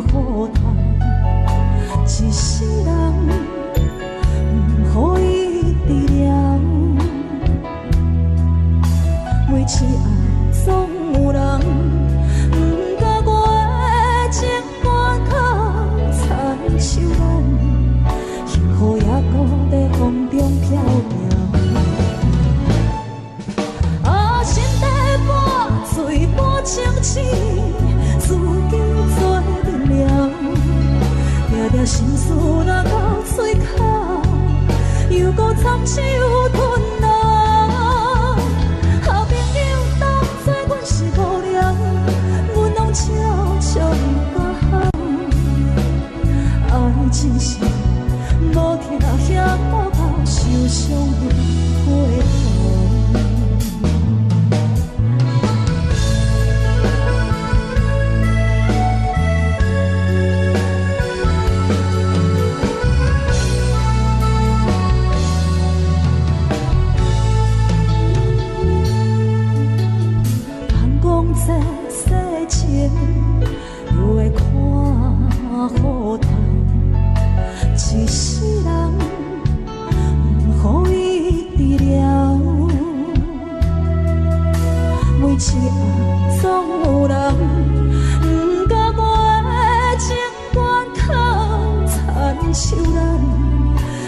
好叹，一世人不予伊治疗，每次爱总有人不甲我的情肝靠惨受咱，幸福也搁在风中飘飘。心底半醉半清醒，自己做不了，定定心事若到嘴口，又搁惨手吞落。好朋友当作阮是无聊，阮拢悄悄不甲好，爱情是无听也无够，受伤又回头。又会看好淡，一世人不予伊治疗。每次爱总有人不甲我的情肝靠惨受咱，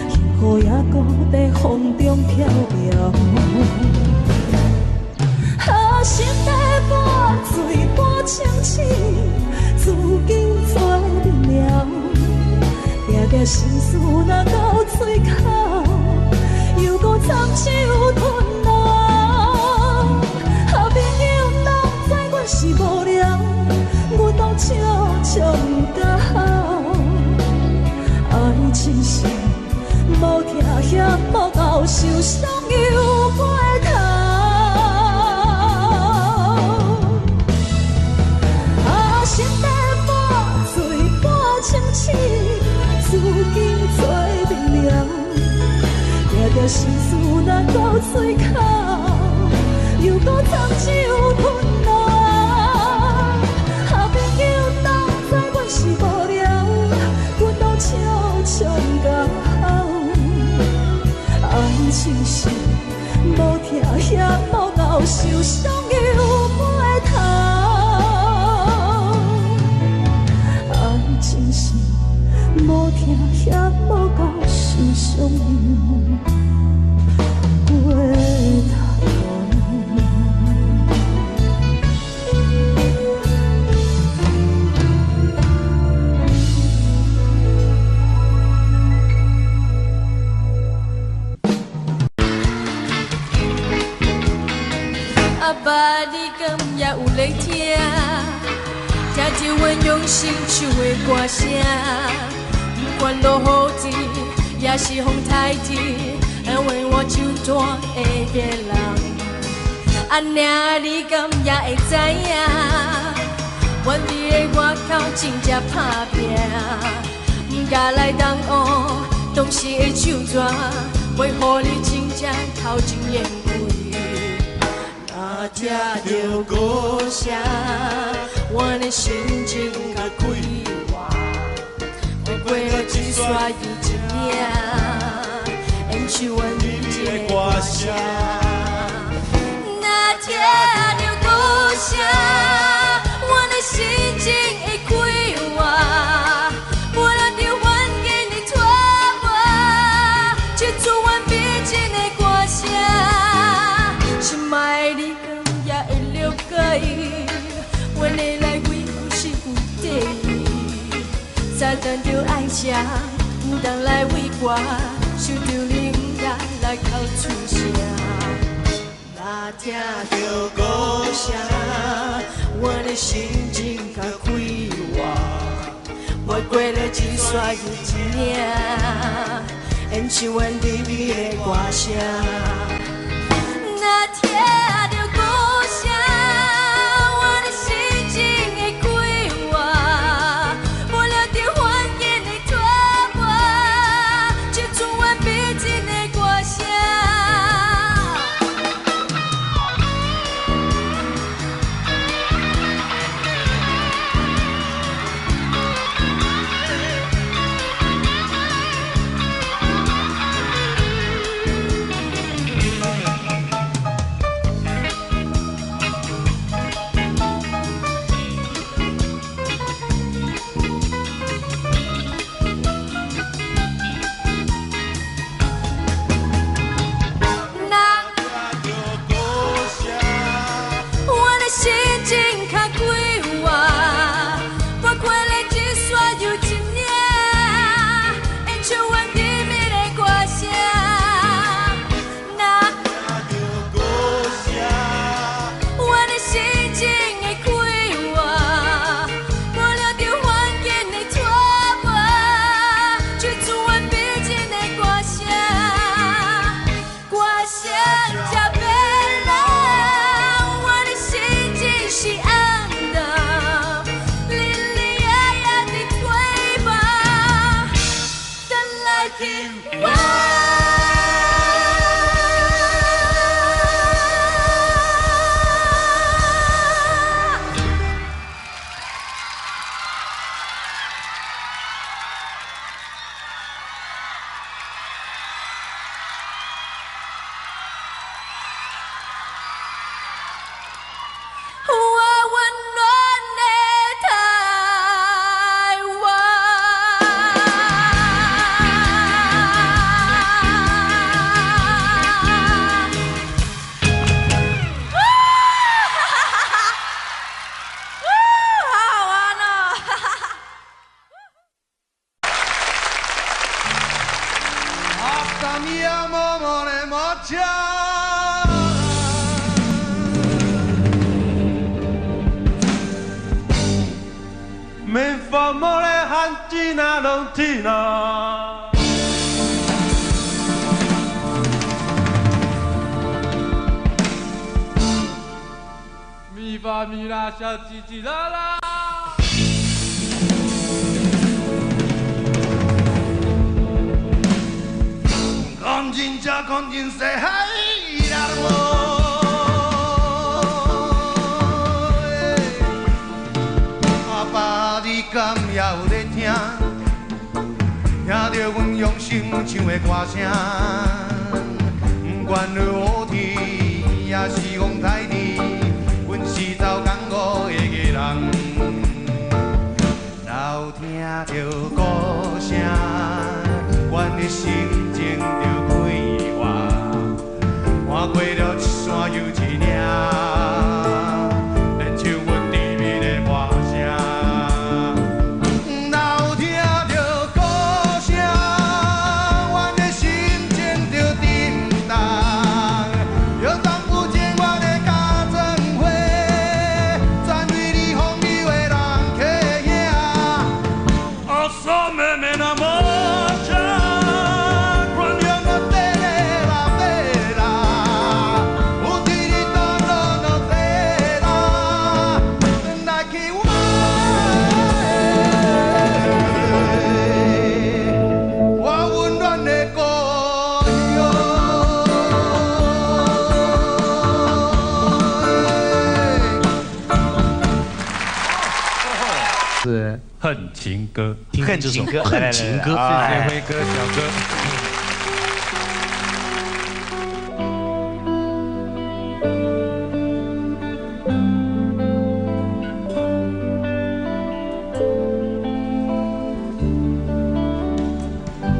幸福也搁在风中飘飘。心底半醉半清醒，自己做不了，定定心事若到嘴口，又搁惨手吞落。好朋友拢知阮是无聊，阮拢悄悄不甲好，爱情是无听也无够，受伤又回头。心底半醉半清醒，自己做不了，定定心事若到嘴口，又搁惨手吞落。好朋友当知阮是无聊，阮拢悄悄不甲好，爱情是无听也无够，受伤又回头。无听也无够，受伤又回头。阿爸，你敢也有在听？听着阮用心唱的歌声。不管落雨天，也是风台天，安慰我手段的个人。安尼你敢也会知影？原地的外口真正打拼，不敢来同学当时的手段，袂予你真正头前烟鬼。若听着歌声，我的心情较快活。过了一刷又一领，演唱阮认真的歌声。若听着歌声，我的心情会快活。无论着环境的拖磨，唱出阮毕真的歌声。心爱的你敢也会了解，阮的来为有是有底。早等着爱情，不当来为我，想着你不敢来哭出声。若听着歌声，我的心情较快活。我过了一刷又一领，演唱阮甜蜜的歌声。若听着歌声，我的心情会快活。无了着环境的拖磨，唱出阮毕真的歌声。家。没法莫来喊吉那拢听啊。咪发咪啦，小叽叽啦啦。看见这看见谁还拉我？阿爸你敢也有在听？听着阮用心唱的歌声，不管落雨天也是风台天，阮是走江湖的艺人，老听着歌声，阮的心情就快活，看过了一山又一岭。恨情歌，恨情歌，恨情歌，谢谢辉哥、小哥。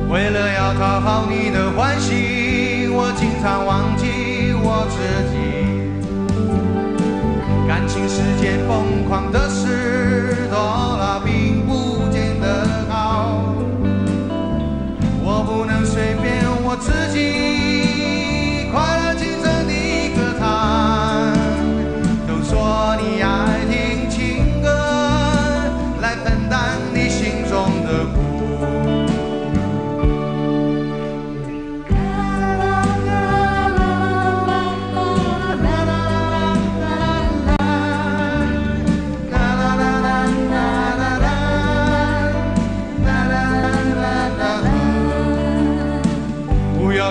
为了要讨好你的欢喜，我经常忘记我自己。感情是件疯狂的事，多了并不见得好。我不能随便我自己，快乐精神的歌唱。都说你爱听情歌，来分担你心中的苦。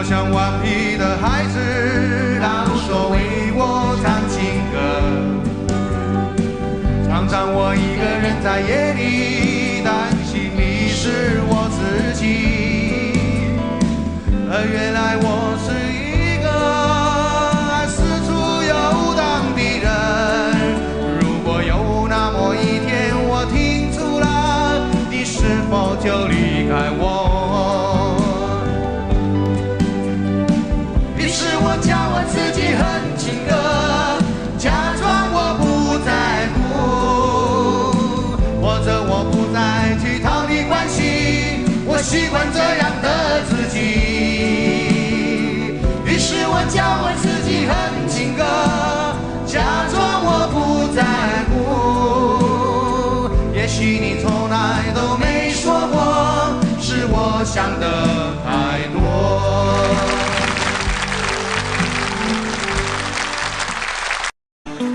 像顽皮的孩子，当手为我唱情歌，常常我一个人在夜里担心迷失我自己，而原来我是一个爱四处游荡的人。如果有那么一天我听出了，你是否就离开我？我叫我自己恨情歌，假装我不在乎，或者我不再去讨你欢喜，我习惯这样的自己。于是我叫我自己恨情歌，假装我不在乎。也许你从来都没说过，是我想的太多。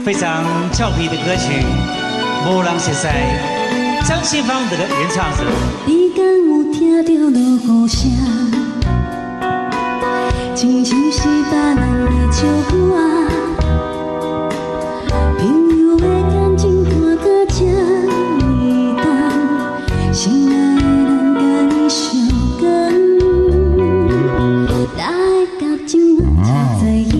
非常俏皮的歌曲，无人识识，张信芳的原唱者。你敢有听到落雨声？亲像是别人在笑我。朋友的感情看到这么重，心爱的人甲你相共，哪会感情才知影？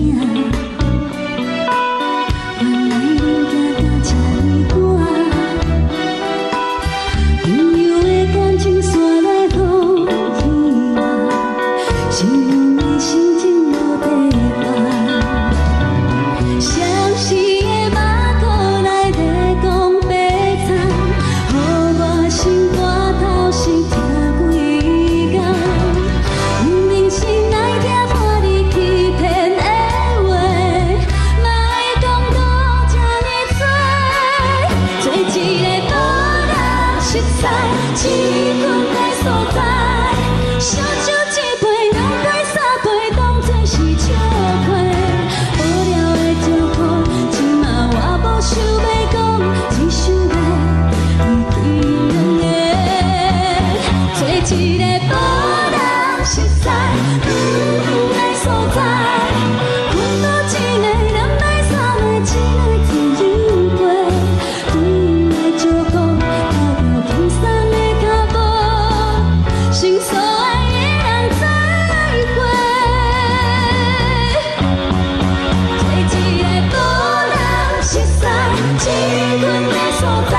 七分的所在，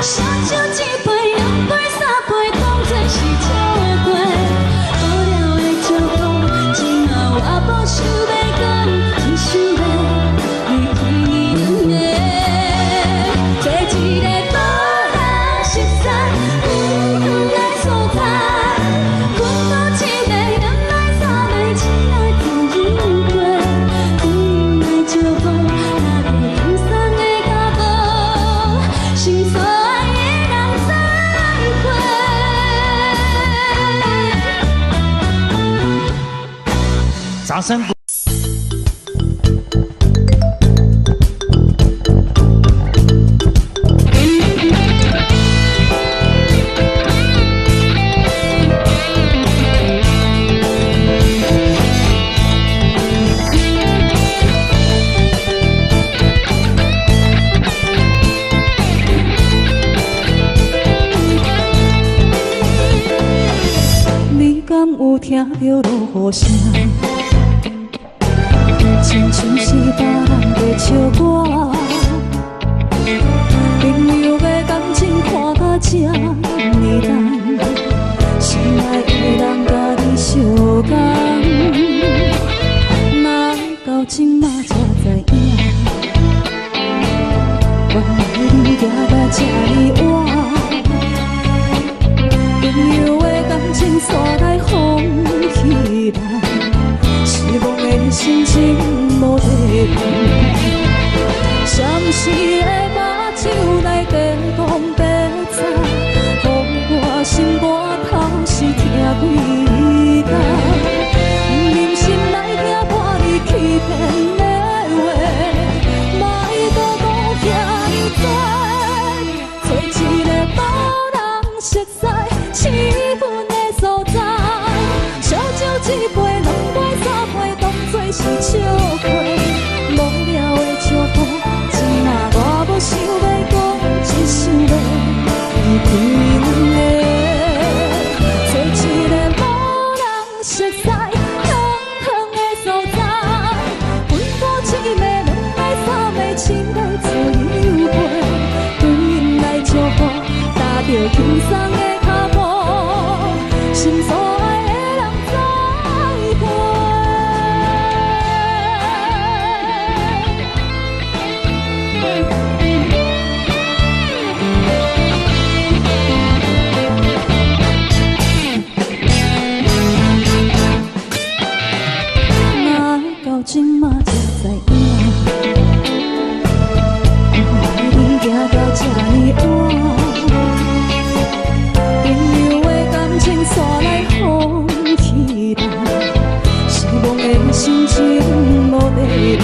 烧酒一杯、两杯、三杯，当作是笑话。无聊的借口，今仔我无想要讲，只想要离开你。找一个无人熟悉、远远的所在，困到一个两杯、三杯，亲爱自由过。对因来借口，那着轻松的脚步，心所爱的人再会。掌声鼓。你敢有听到落雨声？亲像是别人在笑我。朋友的感情看甲这呢重，心爱的人甲你相共，哪会到今仔才知影？原来你行甲这呢晚。朋友的感情煞来风起来，失望的心情无地放。暂时的目睭来地讲白菜，予我心肝头是疼几工。忍心来听破你欺骗的话，莫搁讲遐尼多，找一个无人熟悉。气氛的所在，烧酒一杯、两杯、三杯，当作是笑话。无聊的借口，今仔我无想要讲，只想要离开阮的。找一个无人熟悉、远远的所在，分过一暝、两暝、三暝，亲爱自由飞。对因来借口，踏着轻松的。心所爱的人再会。哪会到今仔才知影？原来你行到这呢晚。煞来风起来，失望的心情无地放。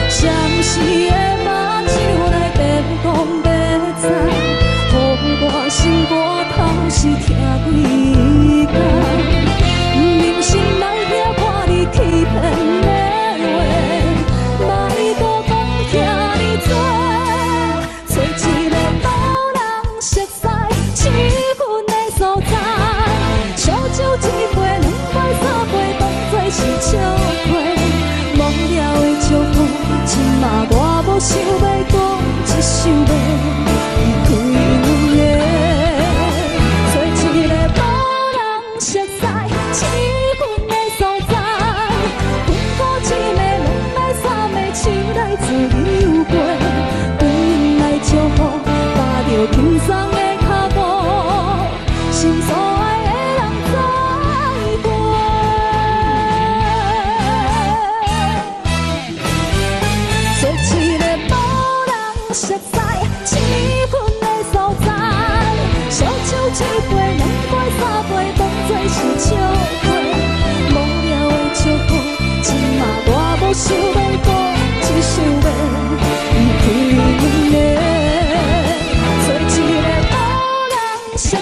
暂时的目睭来地讲白菜，予我心肝头是疼几工。忍心来听破你欺骗的话，莫搁讲遐尼多，找一个无人熟悉。所在，烧酒一杯、两杯、三杯，当作是笑话。无聊的借口，今仔我无想要讲，只想要离开阮的。找一个无人熟悉、气氛的所在，分过一暝、两暝、三暝，期待自由飞。对因来借口，踏着轻松的。心所爱的人再会。找一个无人熟悉、气氛的所在，烧酒一杯、两杯、三杯，当作是笑话。无聊的借口，今仔我无想要讲，只想要离开阮的。找一个无人熟悉。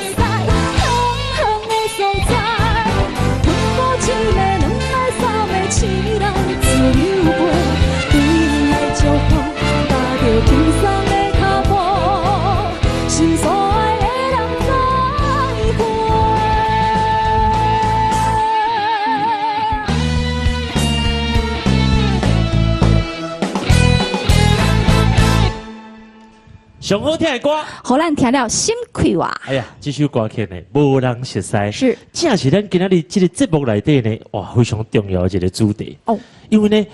期待自由飞，对因来借口，踏着轻松的脚步，心所爱的人再会。上好听的歌，互咱听了心快活。哎呀，这首歌曲呢，无人熟悉，是，正是咱今仔日这个节目内底呢，哇，非常重要的一个主题。哦，因为呢，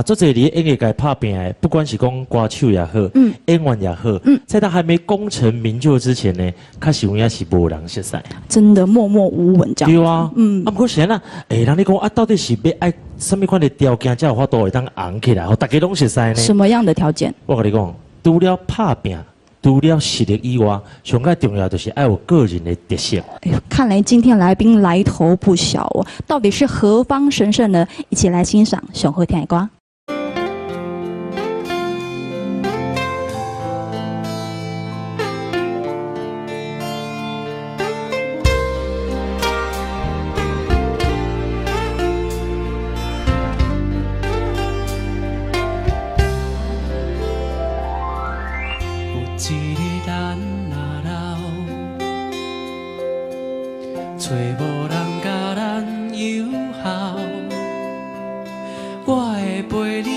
做这里演艺界拍拼的，不管是讲歌手也好，演员也好，在他还没功成名就之前呢，确实有影是无人熟悉。真的默默无闻这样。对啊，不过现在人你讲到底是要爱什么款的条件，才有法度会当红起来，大家拢熟悉呢？什么样的条件？我跟你讲，除了拍拼。除了实力以外，上个重要就是要有个人的特色。哎呦，看来今天来宾来头不小哦，到底是何方神圣呢？一起来欣赏上好听的歌。一日咱若老，找无人甲咱友好，我会陪你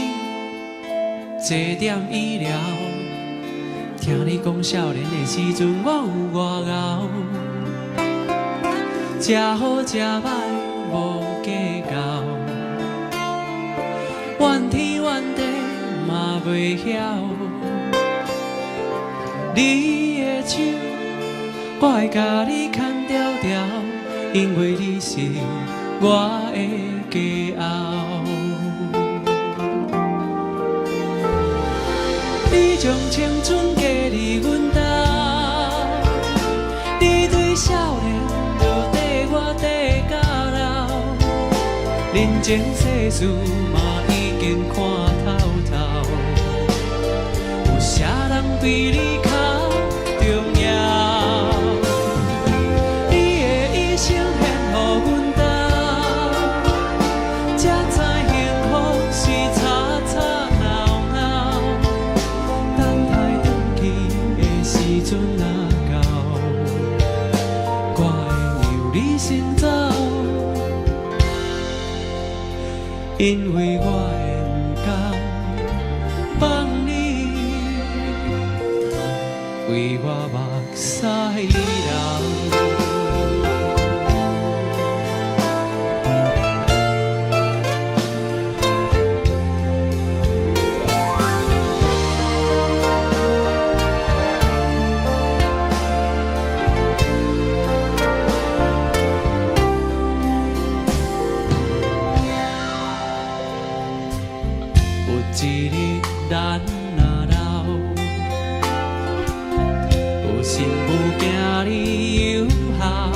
坐点医疗。听你讲少年的时阵，我有外敖，食好食歹无计较，怨天怨地嘛袂晓。你的手，我会甲你牵条条，因为你是我的骄傲。你将青春加伫阮兜，你对少年就缀我缀到老，人情世事嘛已经看透透，有啥人比你较？重要，你的一生献予阮兜，才知幸福是吵吵闹闹。等待转去的时阵若到，我会由你先走，因为我会不甘放你。为我目屎流。有一日咱心不惊你友好，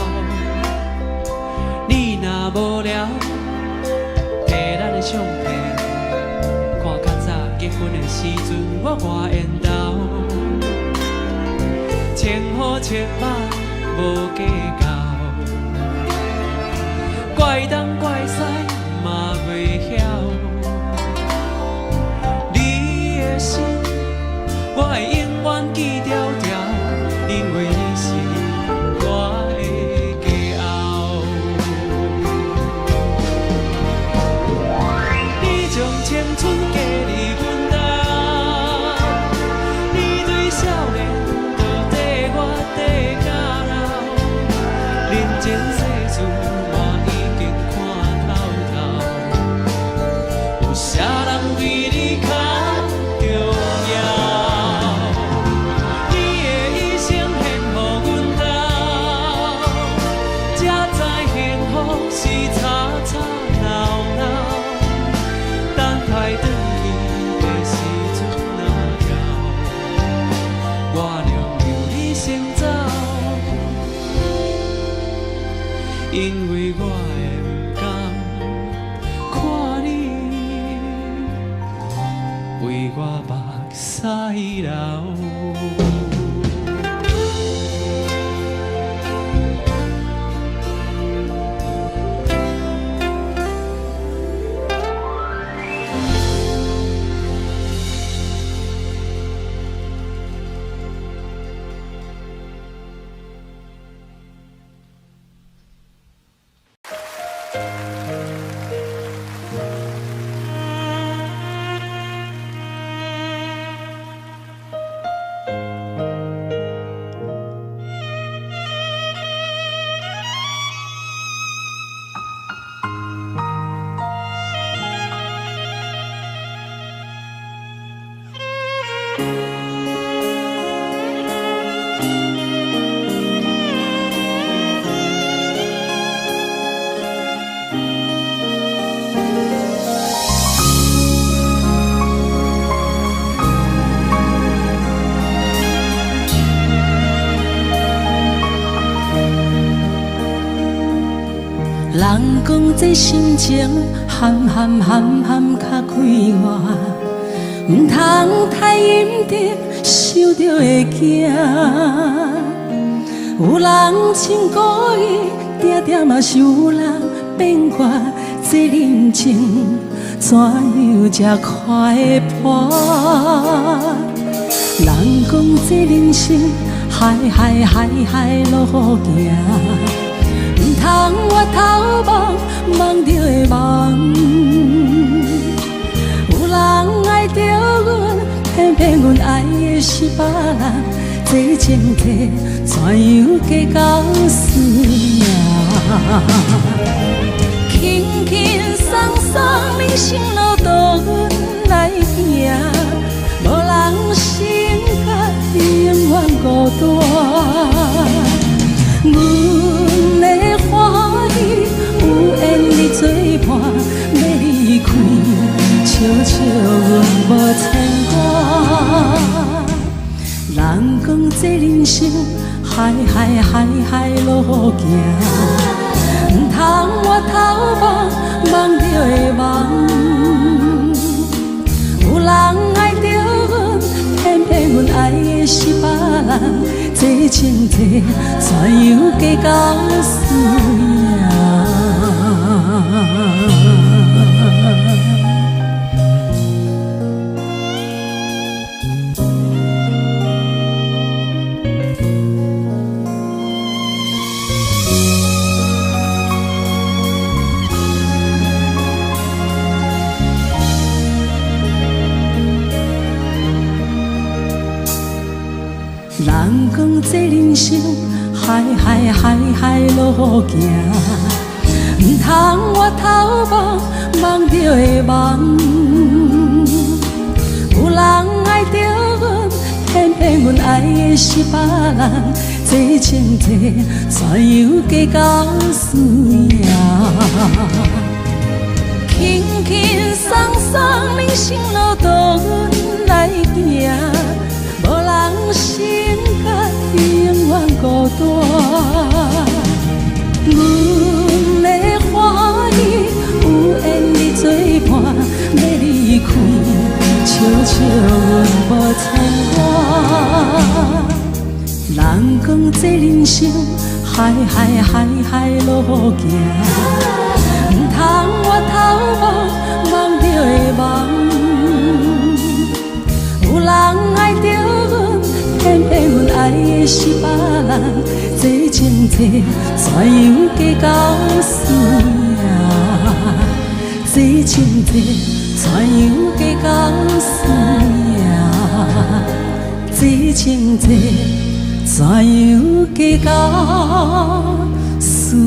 你若无聊，摕咱的相片，看较早结婚的时阵，我外缘投，千好千歹无计较，怪东怪西嘛袂晓，你的心我会永远记条条。因为你是我的骄傲，你将青春加伫阮兜，你对少年就缀我缀到老，人情世事我已经看透透，有啥人比你较？因为我会不甘看你为我目屎流。人讲这心情含较快活，唔通太认真，受着会惊。有人真故意，定定嘛是有人变卦。这人情怎样才快会破？人讲这人生海路行。唔通我头望望着会望，有人爱着阮，偏偏阮爱的是别人，这情体怎样加到输赢？轻轻松松人生路途阮来行，无人生甲永远孤单。阮的欢喜有缘你作伴，要离开，笑笑阮无牵挂。人讲这人生海路行，唔通我头望望着会望。有人爱着阮，偏偏阮爱的是别人。这情体怎样加到输赢？人讲这人生海路行，唔通我头望望着会望。有人爱着阮，偏偏阮爱的是别人，这情体怎样加到输赢？轻轻松松人生路途阮来行。无人生甲永远孤单，阮的欢喜有缘你作伴，要离开，笑笑阮无牵挂。人讲这人生海路行，唔通我头望望着会望。有人爱着阮，偏偏阮爱的是别人，这情体怎样加到输赢？这情体怎样加到输赢？这情体怎样加到输赢？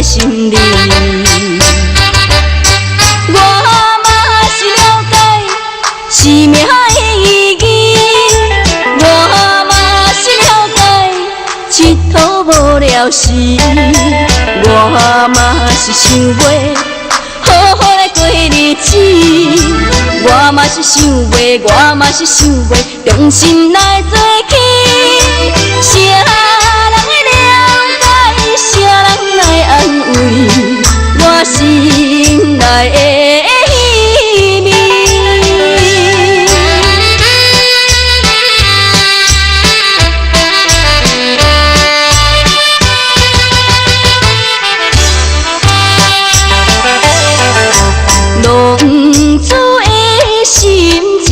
心里，我嘛是了解生命的意义，我嘛是了解佚佗无聊时，我嘛是想袂好好来过日子，我嘛是想袂，我嘛是想袂重新来做起。安慰我心内的秘密。浪子的心情，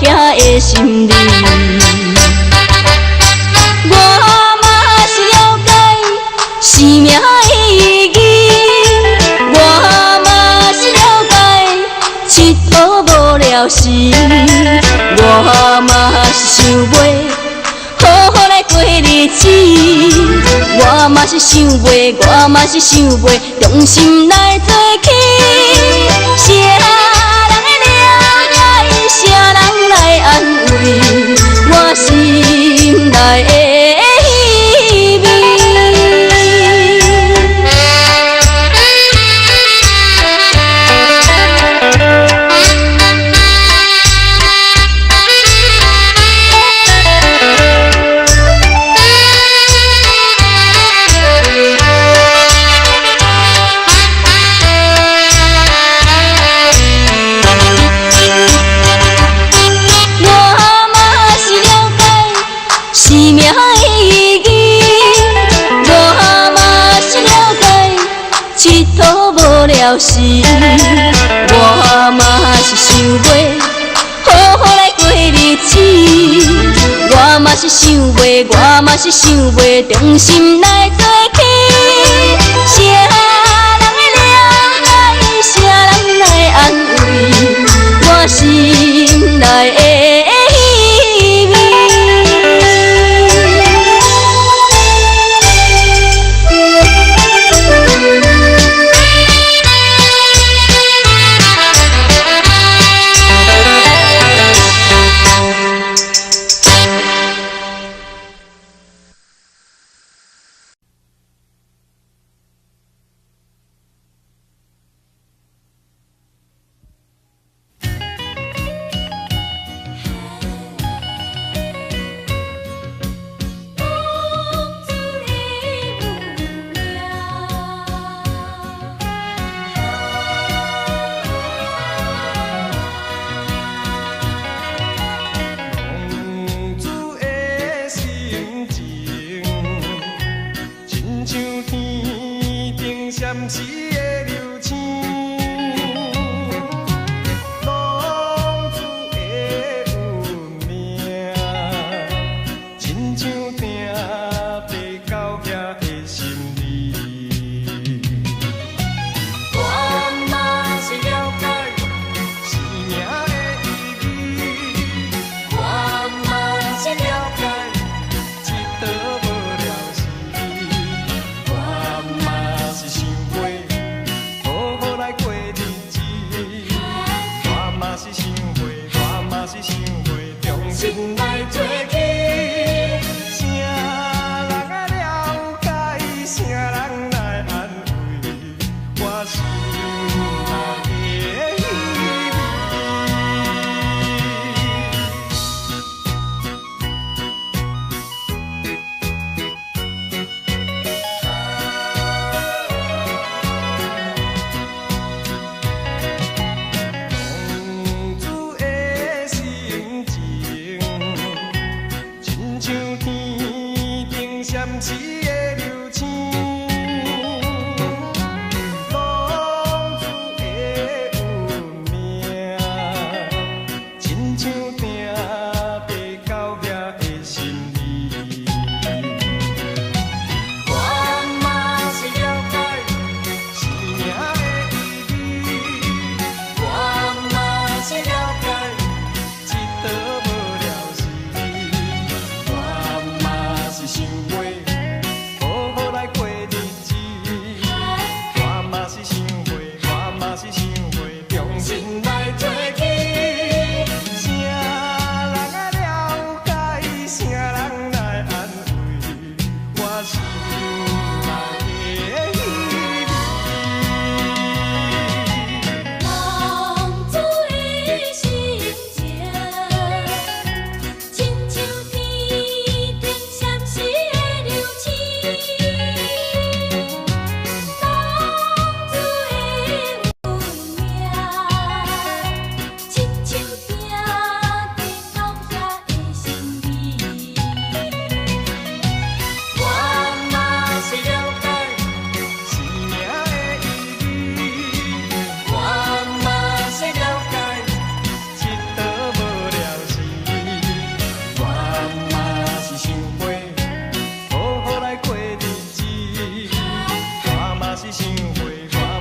兄的心里。我嘛是了解生命的意义，我嘛是了解佚佗无聊时，我嘛是想袂好好来过日子，我嘛是想袂，我嘛是想袂，用心来做起。啥人会了解，啥人来安慰我心内的稀微。时，我嘛是想袂好好来过日子，我嘛是想袂，我嘛是想袂，重心来做起。啥人会了解，啥人来安慰我心内的稀微。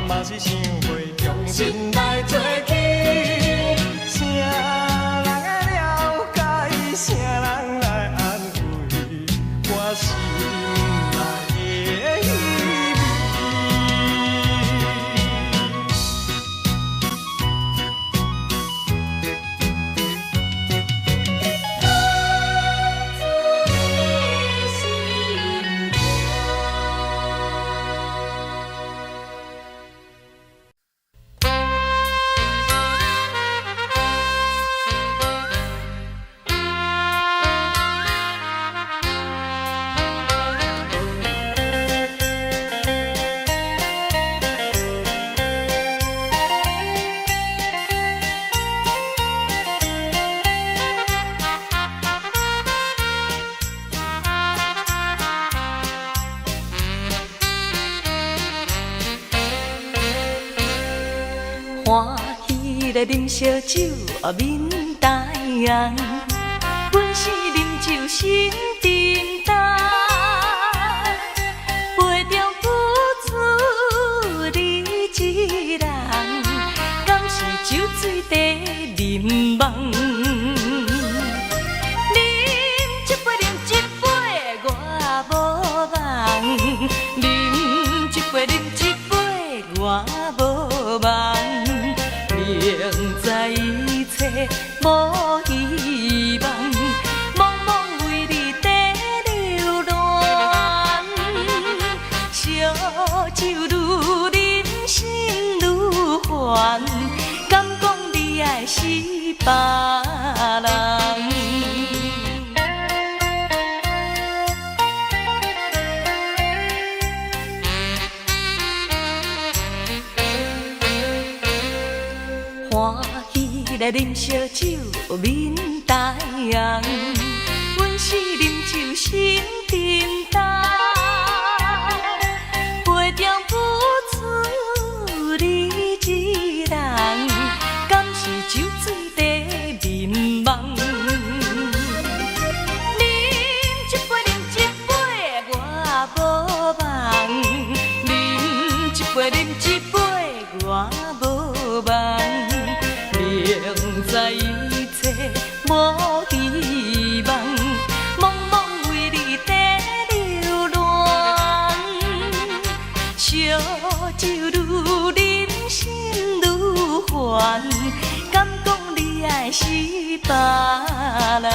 嘛是想花重新来做起。啥人会了解，啥人来安慰我心内的稀微。欢喜来啉烧酒，面大红。阮是啉酒心沉重，杯中付出你一人，敢是酒醉地眠梦？啉一杯，啉一杯，我无梦；啉一杯，啉一杯，我无梦。明知一切无希望，茫茫为你在流浪。烧酒愈饮心愈烦，敢讲你爱是别人？欢喜来啉烧酒，面大红。阮是啉酒心沉重，杯中付出你一人，敢是酒醉地眠梦？啉一杯，啉一杯，我无梦；啉一杯，啉一杯，我无梦。明知一切无希望，茫茫为你在流浪。烧酒愈饮心愈烦，敢讲你爱是别人？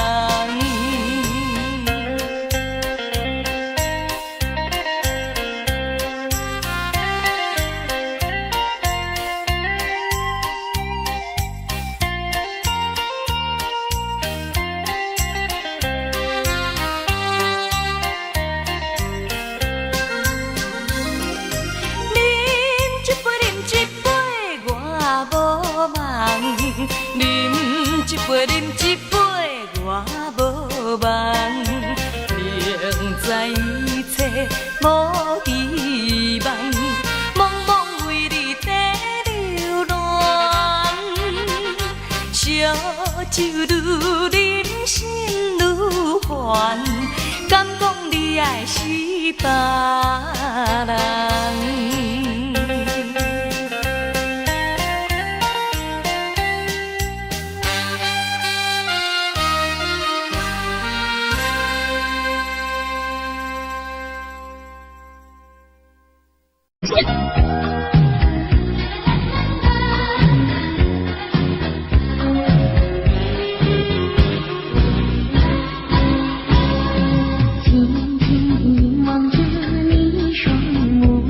啉一杯，啉一杯，我无梦。明知一切无希望，茫茫为你在流浪。烧酒愈饮心愈烦，敢讲你爱是别人？轻轻望着你双目。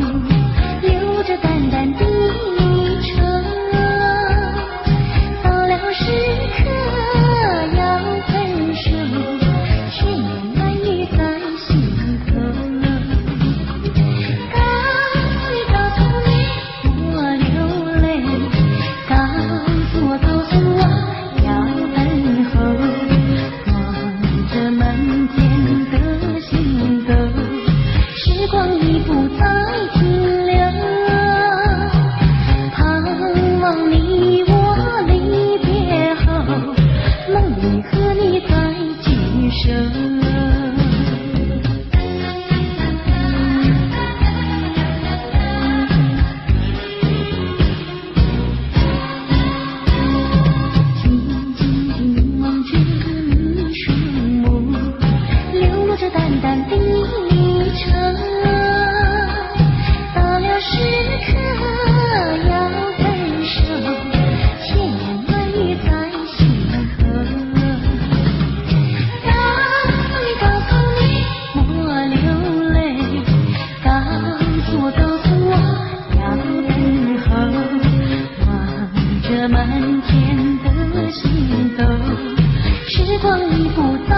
着满天的星斗，时光已不再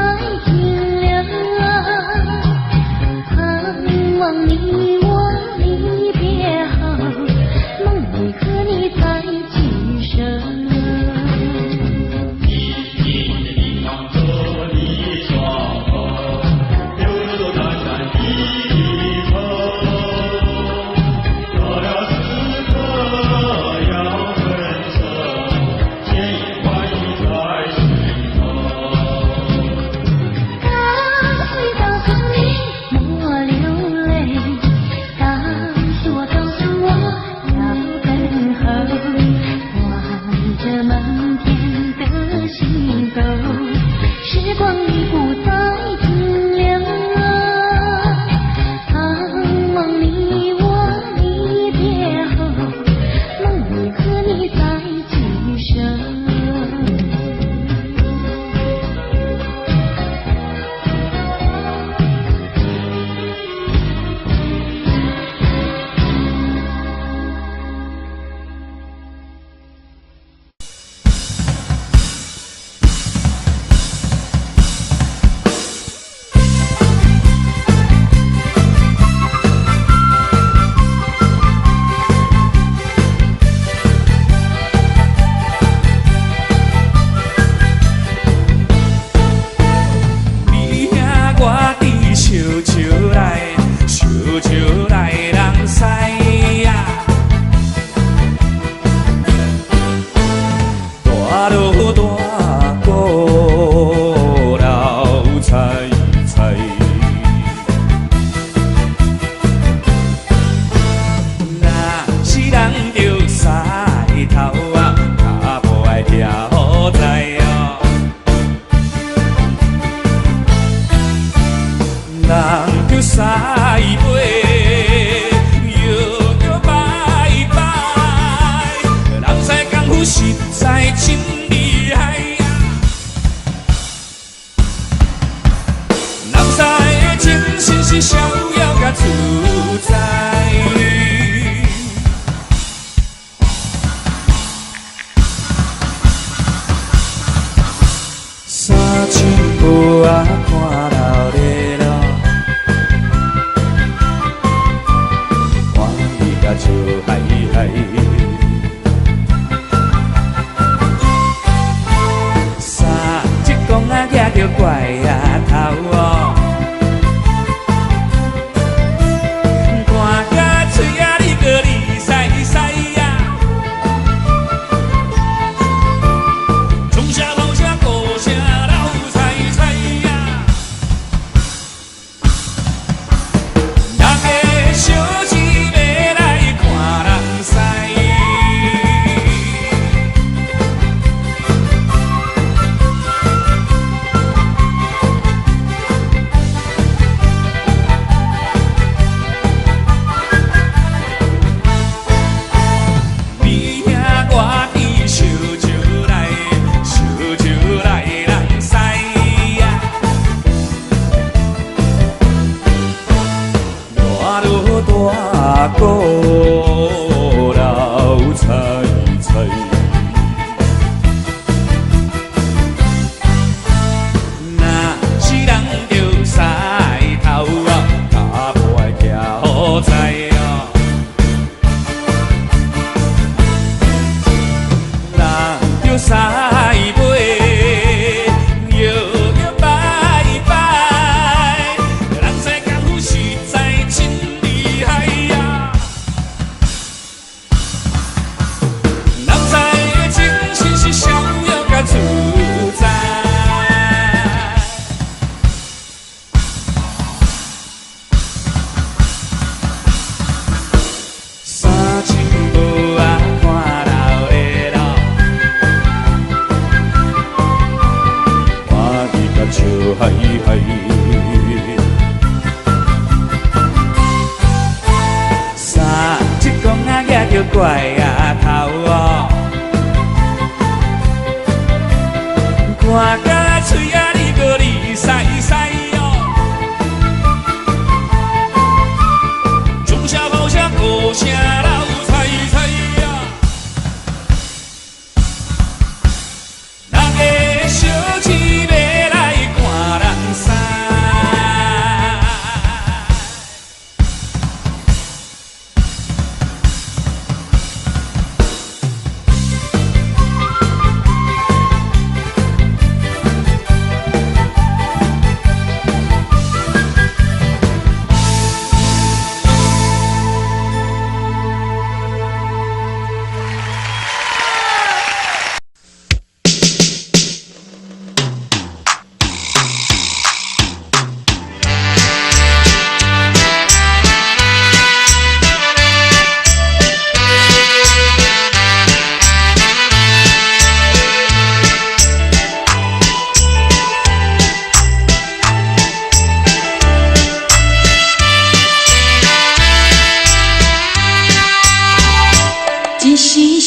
停留，盼望你我离别后，梦里和你再聚首。时光已不再停留，盼望你我离别后，梦里和你再聚首。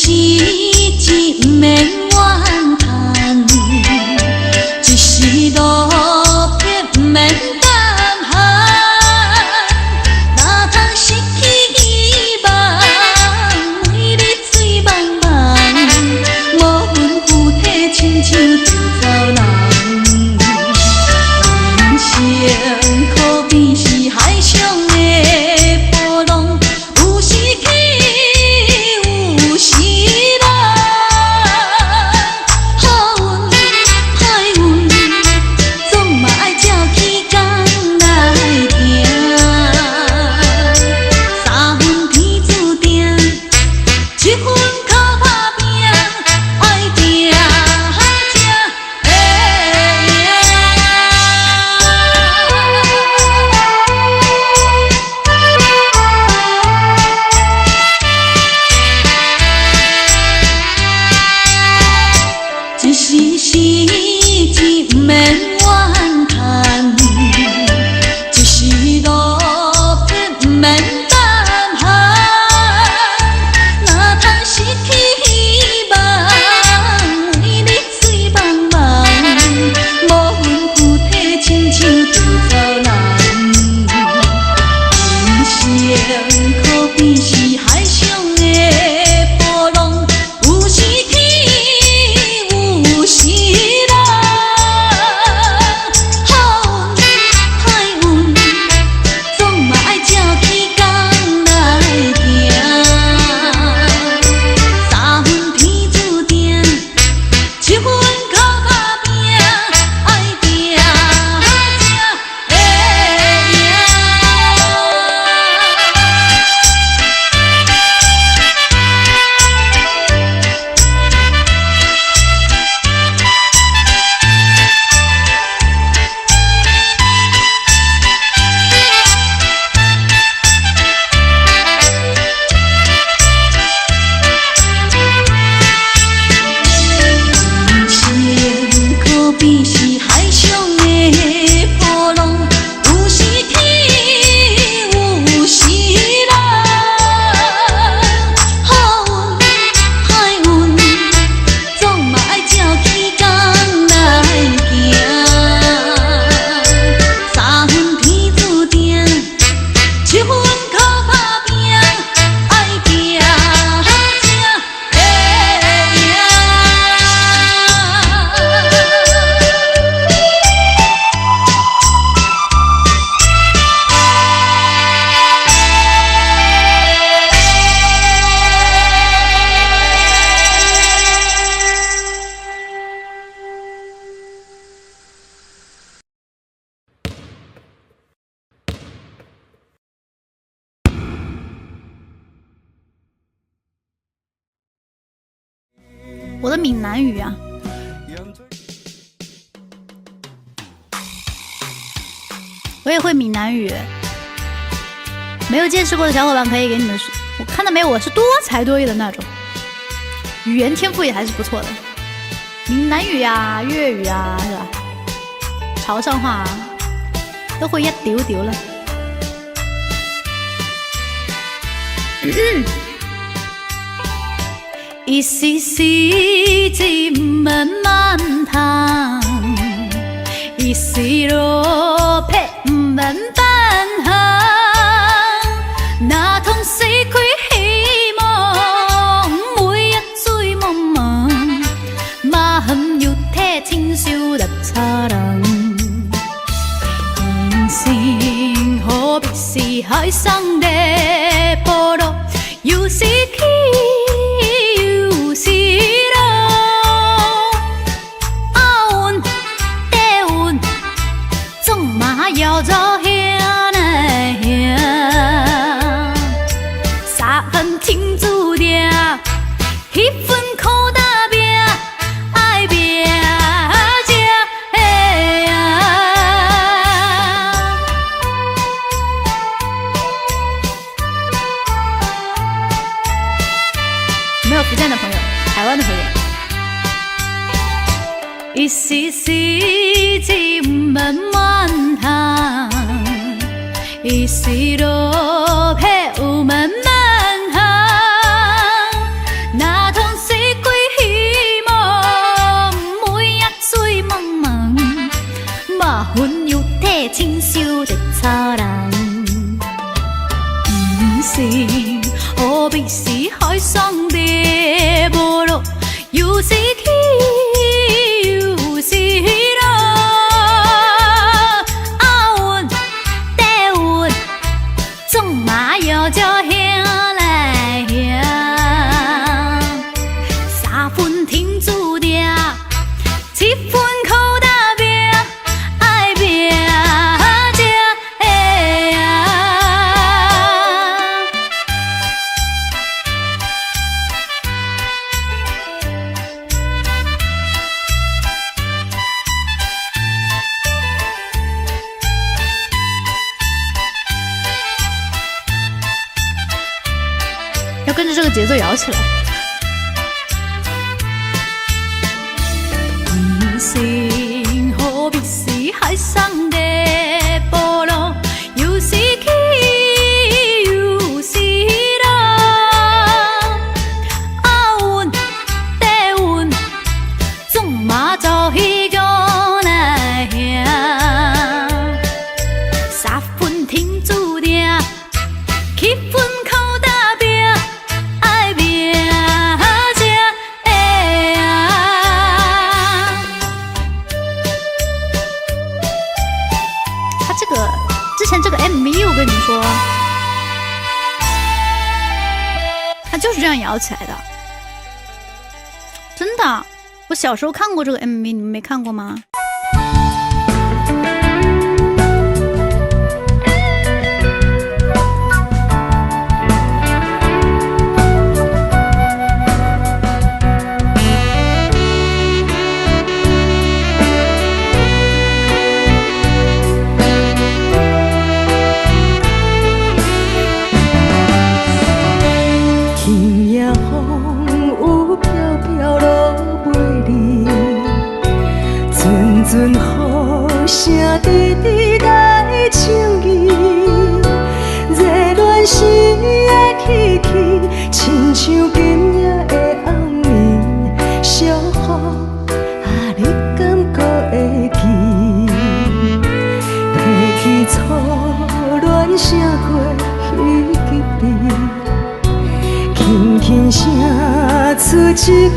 时一免怨叹，一时路撇不免胆寒。哪通失去希望，每日醉茫茫，无魂附体，亲像稻草人。人生可比是海上的波浪，有时起，有时落。好运歹运，总嘛爱照起工来行。三分天注定，一分靠打拼，爱拼才会赢。一时时一免怨叹，一时路撇不免胆寒。哪通失去希望，每日醉茫茫，无魂附体，亲像稻草人。人生可比是海上的波浪，有时起，有时落。好运歹运，总嘛爱照起工来行。三分天注定，一分靠打拼，爱拼才会赢。人生可比是海上的波浪，有时起，有时落。好运歹运，总嘛爱照起工来行。三分天注定，一分靠打拼，爱拼才会赢。我的闽南语啊，我也会闽南语。没有见识过的小伙伴可以给你们说，我看到没有，我是多才多艺的那种，语言天赋也还是不错的。闽南语啊、粤语啊，是吧？潮汕话啊，都会一丢丢了。一时时一慢慢叹，一时路撇不免胆寒。哪通死开希望，每日醉茫茫，马痕又体亲像稻草人。人生何必是海上的波浪，有时起，有时落。好运歹运，总嘛要走向来行。三分天注定，一分靠打拼，爱拼才会赢。没有福建的朋友，台湾的朋友。一时时一慢慢叹，一时路撇有慢慢行。哪通海上的无路，又是起又是落。阿运地运，总嘛要叫兄来兄。三分天注定，七分靠打拼，爱拼才会赢。要跟着这个节奏摇起来。心好比是海上的波浪，又是起又是落。阿运地运，总嘛走彼个来兄。三分天注定，七分靠打拼，爱拼才会赢。他这个之前这个 MV， 我跟你说，他就是这样摇起来的，真的。我小时候看过这个 MV， 你们没看过吗？天也风有飘飘落袂离，阵阵雨声滴滴来唱伊，热恋时的气气，亲像今夜的暗暝，小雨你敢搁会记？提起初恋声过彼吉边。轻轻声出一句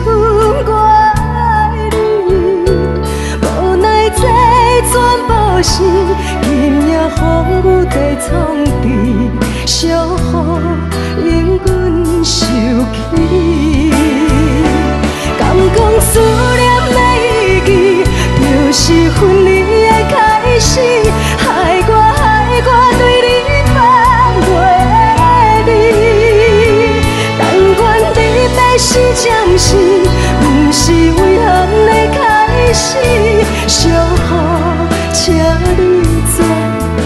我爱你，无奈这全部是今夜风雨地冲治，小雨令阮受气。敢讲思念的意义，就是分离的开始，害我对你放袂离。但愿你要是暂时，不是遗憾的开始。小雨，请你转台。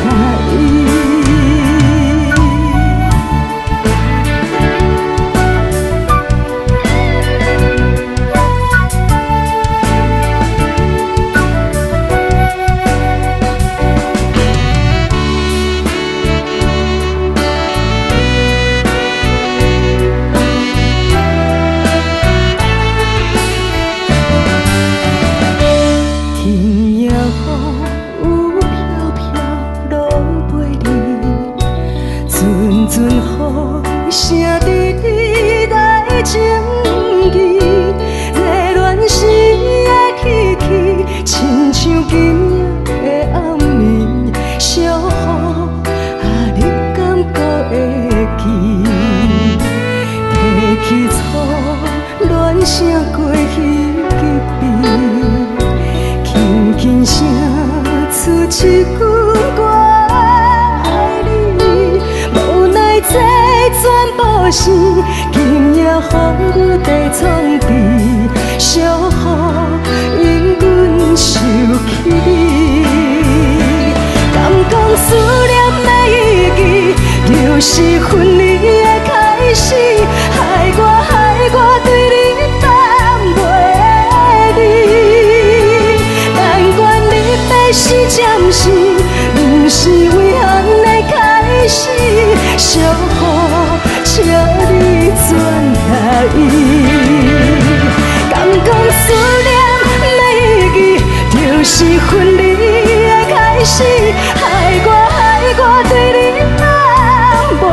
天也风有飘飘落袂离，阵阵雨声滴滴来情意，热恋时的气气，亲像今夜的暗暝，小雨你敢搁会记？提起初恋声过彼吉边。轻轻声出一句我爱你，无奈这全部是今夜风雨地冲治，小雨令阮受气。敢讲思念的意义，就是分离的开始，害我对你放袂离。但愿你要是暂时，不是遗憾的开始。小雨，请你转台。敢讲思念的意义，就是分离的开始，害我对你放袂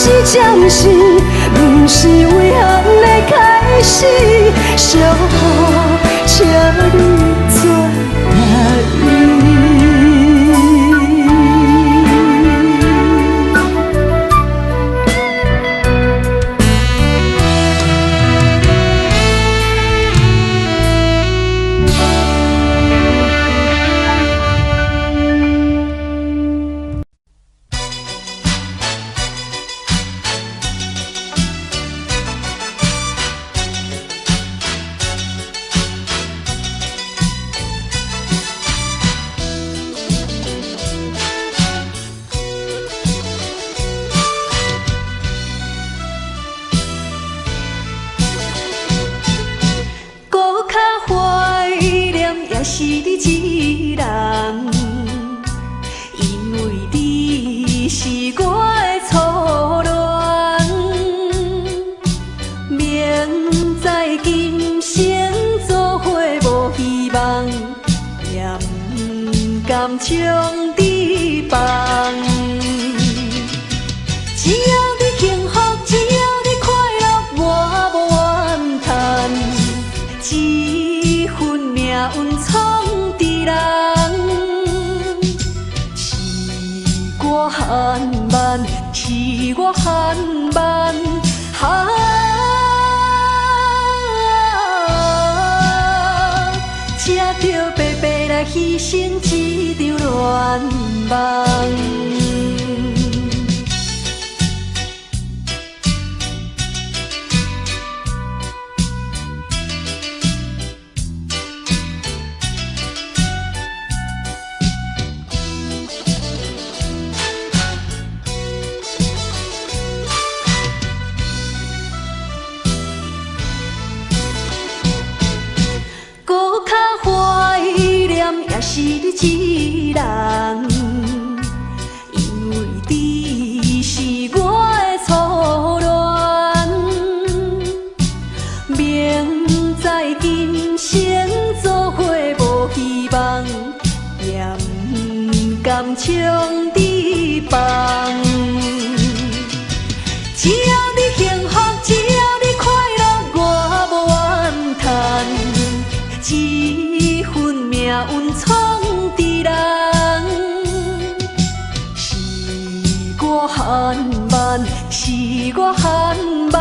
是暂时，不是遗憾的开始。小雨，请你转来伊。是你一人，因为你是我的初恋，明知今生做伙无希望，也不甘将你放。只要你幸福，只要你快乐，我无怨叹。一份命运闯伫人，是我含慢，是我含慢，才着白白来牺牲一场恋梦。也是你一人，因为你是我的初恋，明知今生做伙无希望，也不甘将你放。只要你幸福，只要你快乐，我无怨叹。一份命运闯伫人，是我含慢，是我含慢，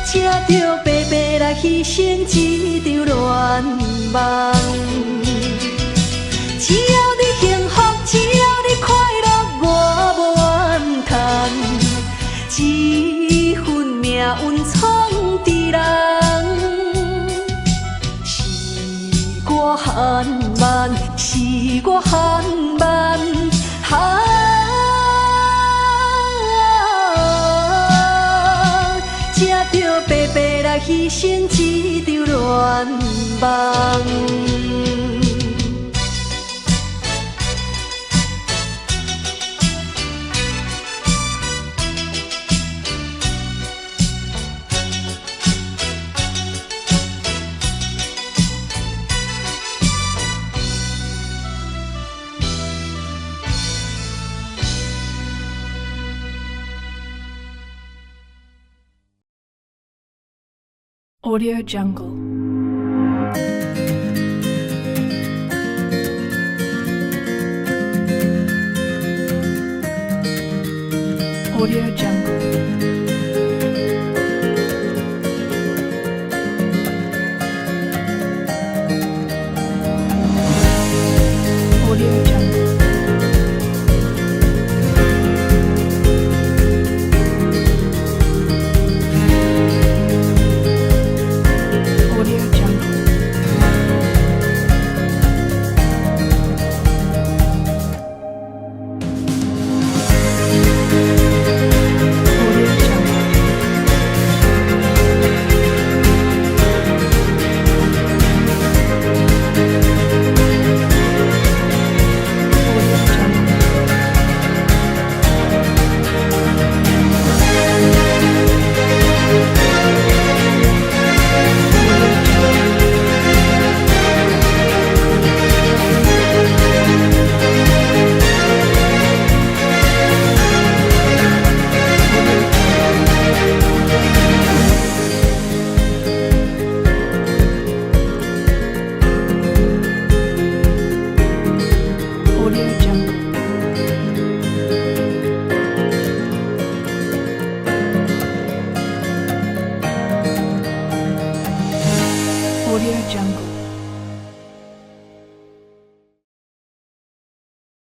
才着白白来牺牲一场恋梦。只要你幸福，只要你快乐，我无怨叹。一份命运闯伫人，是我含慢，是我含慢，才着白白来牺牲一场恋梦。Audio Jungle. Audio Jungle.